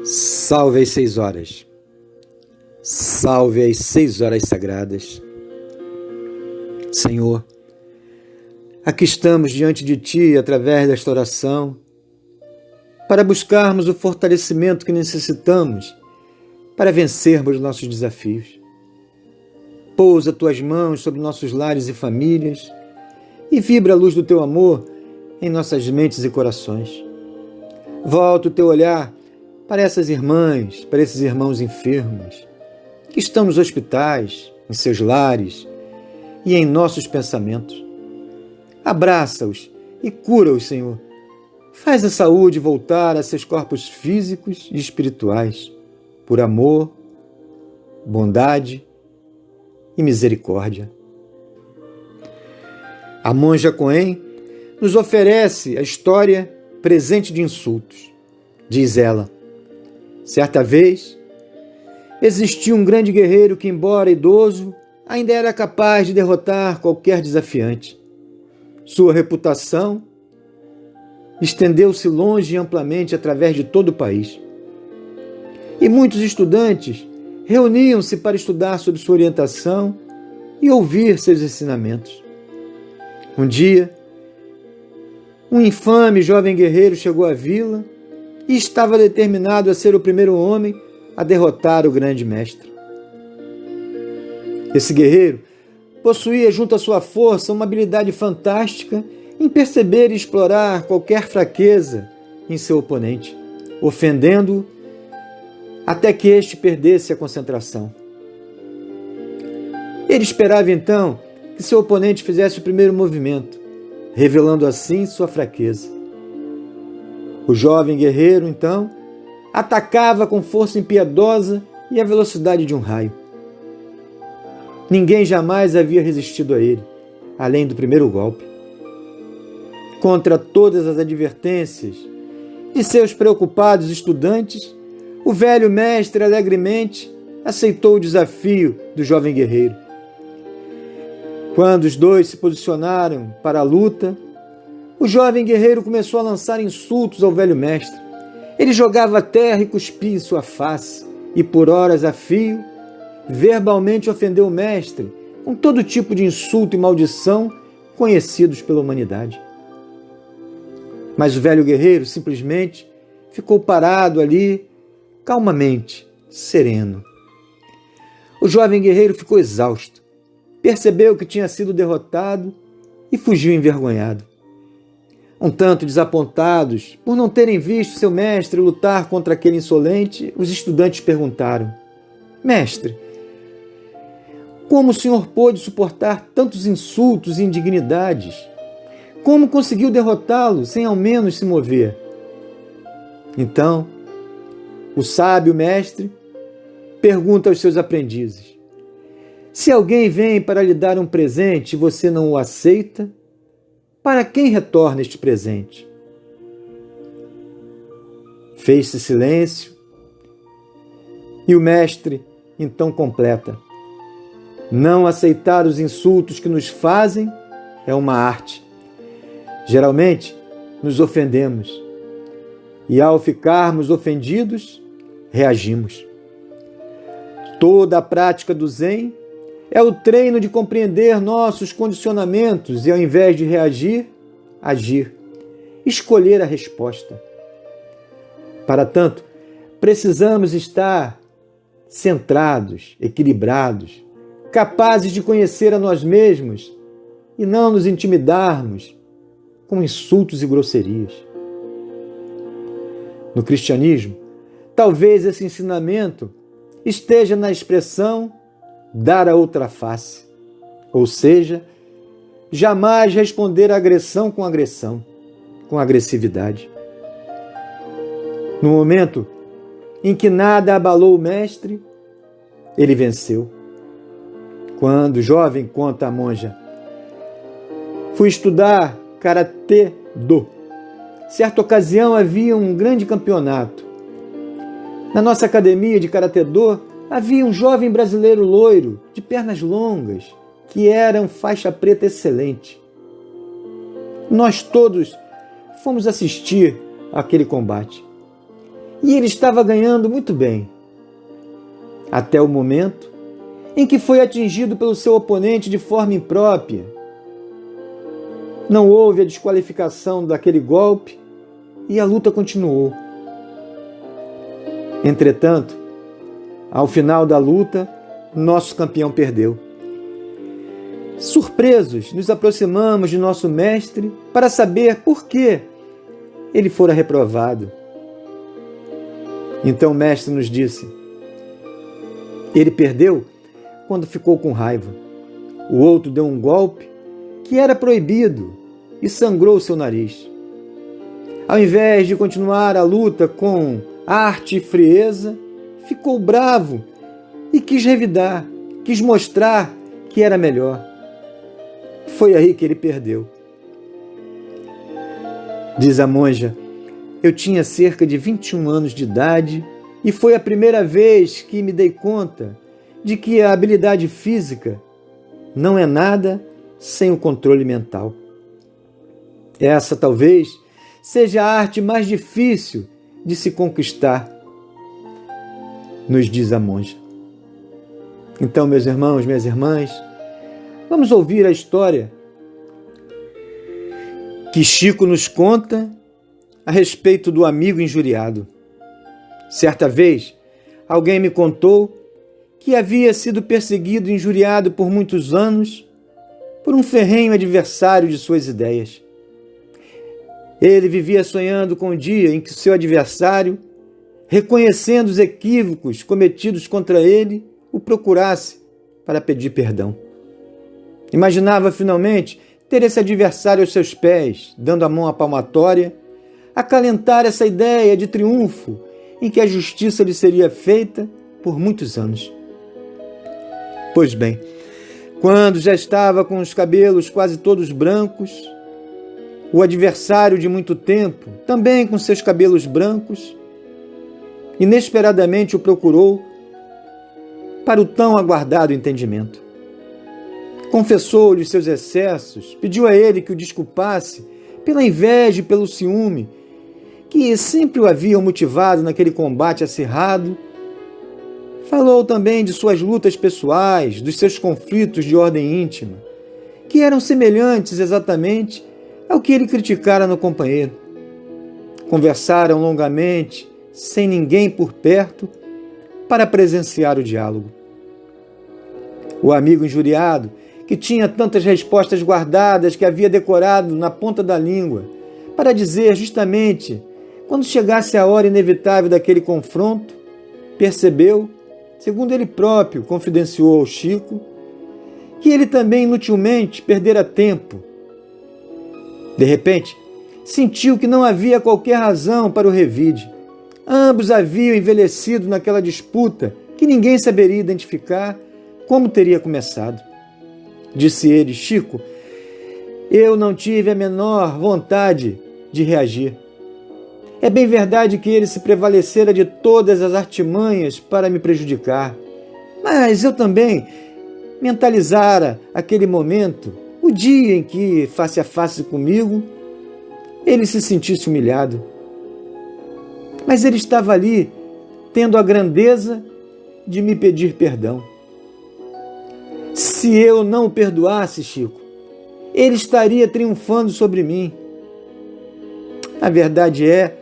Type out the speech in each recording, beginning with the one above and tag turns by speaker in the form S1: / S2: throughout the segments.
S1: Salve às 6 horas. Salve às 6 horas sagradas. Senhor, aqui estamos diante de Ti através desta oração para buscarmos o fortalecimento que necessitamos para vencermos nossos desafios. Pousa Tuas mãos sobre nossos lares e famílias e vibra a luz do Teu amor em nossas mentes e corações. Volta o Teu olhar para essas irmãs, para esses irmãos enfermos que estão nos hospitais, em seus lares e em nossos pensamentos. Abraça-os e cura-os, Senhor. Faz a saúde voltar a seus corpos físicos e espirituais, por amor, bondade e misericórdia. A monja Cohen nos oferece a história presente de insultos. Diz ela: certa vez, existiu um grande guerreiro que, embora idoso, ainda era capaz de derrotar qualquer desafiante. Sua reputação estendeu-se longe e amplamente através de todo o país. E muitos estudantes reuniam-se para estudar sob sua orientação e ouvir seus ensinamentos. Um dia, um infame jovem guerreiro chegou à vila e estava determinado a ser o primeiro homem a derrotar o grande mestre. Esse guerreiro possuía junto à sua força uma habilidade fantástica em perceber e explorar qualquer fraqueza em seu oponente, ofendendo-o até que este perdesse a concentração. Ele esperava então que seu oponente fizesse o primeiro movimento, revelando assim sua fraqueza. O jovem guerreiro, então, atacava com força impiedosa e a velocidade de um raio. Ninguém jamais havia resistido a ele, além do primeiro golpe. Contra todas as advertências de seus preocupados estudantes, o velho mestre alegremente aceitou o desafio do jovem guerreiro. Quando os dois se posicionaram para a luta, o jovem guerreiro começou a lançar insultos ao velho mestre. Ele jogava terra e cuspia em sua face, e por horas a fio, verbalmente ofendeu o mestre com todo tipo de insulto e maldição conhecidos pela humanidade. Mas o velho guerreiro simplesmente ficou parado ali, calmamente, sereno. O jovem guerreiro ficou exausto, percebeu que tinha sido derrotado e fugiu envergonhado. Um tanto desapontados por não terem visto seu mestre lutar contra aquele insolente, os estudantes perguntaram: mestre, como o senhor pôde suportar tantos insultos e indignidades? Como conseguiu derrotá-lo sem ao menos se mover? Então, o sábio mestre pergunta aos seus aprendizes: se alguém vem para lhe dar um presente e você não o aceita, para quem retorna este presente? Fez-se silêncio e o mestre então completa: não aceitar os insultos que nos fazem é uma arte. Geralmente nos ofendemos e, ao ficarmos ofendidos, reagimos. Toda a prática do Zen é o treino de compreender nossos condicionamentos e, ao invés de reagir, agir, escolher a resposta. Para tanto, precisamos estar centrados, equilibrados, capazes de conhecer a nós mesmos e não nos intimidarmos com insultos e grosserias. No cristianismo, talvez esse ensinamento esteja na expressão dar a outra face, ou seja, jamais responder à agressão, com agressividade. No momento em que nada abalou o mestre, ele venceu. Quando jovem, conta a monja, fui estudar Karatê-Do. Certa ocasião havia um grande campeonato. Na nossa academia de Karatê-Do havia um jovem brasileiro loiro, de pernas longas, que era um faixa preta excelente. Nós todos fomos assistir àquele combate. e ele estava ganhando muito bem, até o momento em que foi atingido pelo seu oponente de forma imprópria. Não houve a desqualificação daquele golpe e a luta continuou. Entretanto, ao final da luta, nosso campeão perdeu. Surpresos, nos aproximamos de nosso mestre para saber por que ele fora reprovado. Então o mestre nos disse: ele perdeu quando ficou com raiva. O outro deu um golpe que era proibido e sangrou seu nariz. Ao invés de continuar a luta com arte e frieza, ficou bravo e quis revidar, quis mostrar que era melhor. Foi aí que ele perdeu. Diz a monja: eu tinha cerca de 21 anos de idade e foi a primeira vez que me dei conta de que a habilidade física não é nada sem o controle mental. Essa talvez seja a arte mais difícil de se conquistar, nos diz a monja. Então, meus irmãos, minhas irmãs, vamos ouvir a história que Chico nos conta a respeito do amigo injuriado. Certa vez, alguém me contou que havia sido perseguido e injuriado por muitos anos por um ferrenho adversário de suas ideias. Ele vivia sonhando com o dia em que seu adversário, reconhecendo os equívocos cometidos contra ele, o procurasse para pedir perdão. Imaginava finalmente ter esse adversário aos seus pés, dando a mão à palmatória, acalentar essa ideia de triunfo em que a justiça lhe seria feita por muitos anos. Pois bem, quando já estava com os cabelos quase todos brancos, o adversário de muito tempo, também com seus cabelos brancos, inesperadamente o procurou para o tão aguardado entendimento. Confessou-lhe os seus excessos, pediu a ele que o desculpasse pela inveja e pelo ciúme que sempre o haviam motivado naquele combate acirrado. Falou também de suas lutas pessoais, dos seus conflitos de ordem íntima, que eram semelhantes exatamente ao que ele criticara no companheiro. Conversaram longamente, sem ninguém por perto, para presenciar o diálogo. O amigo injuriado, que tinha tantas respostas guardadas que havia decorado na ponta da língua, para dizer justamente quando chegasse a hora inevitável daquele confronto, percebeu, segundo ele próprio confidenciou ao Chico, que ele também inutilmente perdera tempo. De repente, sentiu que não havia qualquer razão para o revide. Ambos haviam envelhecido naquela disputa que ninguém saberia identificar como teria começado. Disse ele: Chico, eu não tive a menor vontade de reagir. É bem verdade que ele se prevalecera de todas as artimanhas para me prejudicar, mas eu também mentalizara aquele momento, o dia em que, face a face comigo, ele se sentisse humilhado. Mas ele estava ali, tendo a grandeza de me pedir perdão. Se eu não o perdoasse, Chico, ele estaria triunfando sobre mim. A verdade é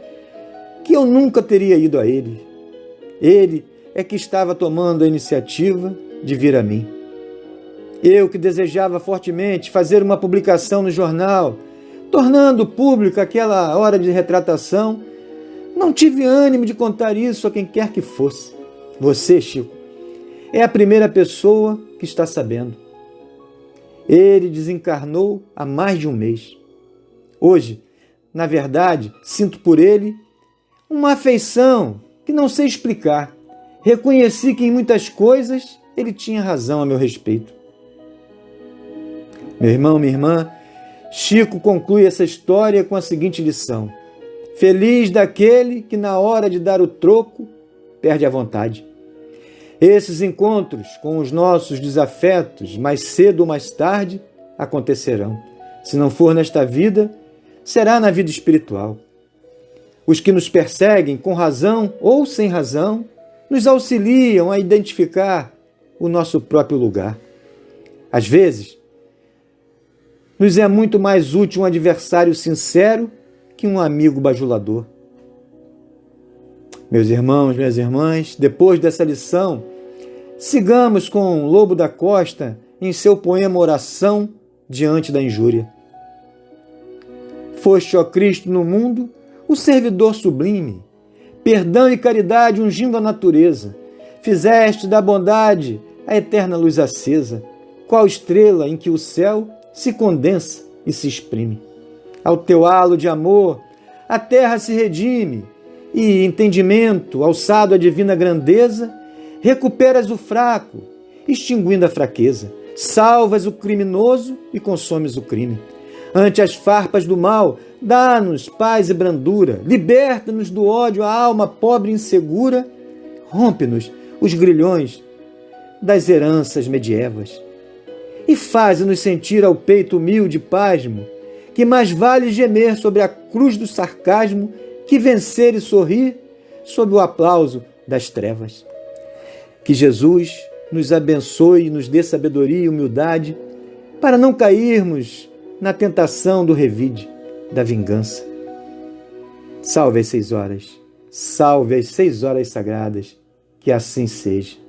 S1: que eu nunca teria ido a ele. Ele é que estava tomando a iniciativa de vir a mim. Eu que desejava fortemente fazer uma publicação no jornal, tornando pública aquela hora de retratação, não tive ânimo de contar isso a quem quer que fosse. Você, Chico, é a primeira pessoa que está sabendo. Ele desencarnou há mais de um mês. Hoje, na verdade, sinto por ele uma afeição que não sei explicar. Reconheci que em muitas coisas ele tinha razão a meu respeito. Meu irmão, minha irmã, Chico conclui essa história com a seguinte lição: feliz daquele que na hora de dar o troco perde a vontade. Esses encontros com os nossos desafetos, mais cedo ou mais tarde, acontecerão. Se não for nesta vida, será na vida espiritual. Os que nos perseguem, com razão ou sem razão, nos auxiliam a identificar o nosso próprio lugar. Às vezes, nos é muito mais útil um adversário sincero que um amigo bajulador. Meus irmãos, minhas irmãs, depois dessa lição, sigamos com Lobo da Costa em seu poema Oração diante da Injúria. Foste, ó Cristo, no mundo, o servidor sublime, perdão e caridade ungindo a natureza. Fizeste da bondade a eterna luz acesa, qual estrela em que o céu se condensa e se exprime. Ao teu halo de amor, a terra se redime, e, entendimento, alçado à divina grandeza, recuperas o fraco, extinguindo a fraqueza. Salvas o criminoso e consomes o crime. Ante as farpas do mal, dá-nos paz e brandura. Liberta-nos do ódio a alma pobre e insegura. Rompe-nos os grilhões das heranças medievas. E faze-nos sentir ao peito humilde pasmo, que mais vale gemer sobre a cruz do sarcasmo que vencer e sorrir sob o aplauso das trevas. Que Jesus nos abençoe e nos dê sabedoria e humildade para não cairmos na tentação do revide, da vingança. Salve as 6 horas, salve as 6 horas sagradas, que assim seja.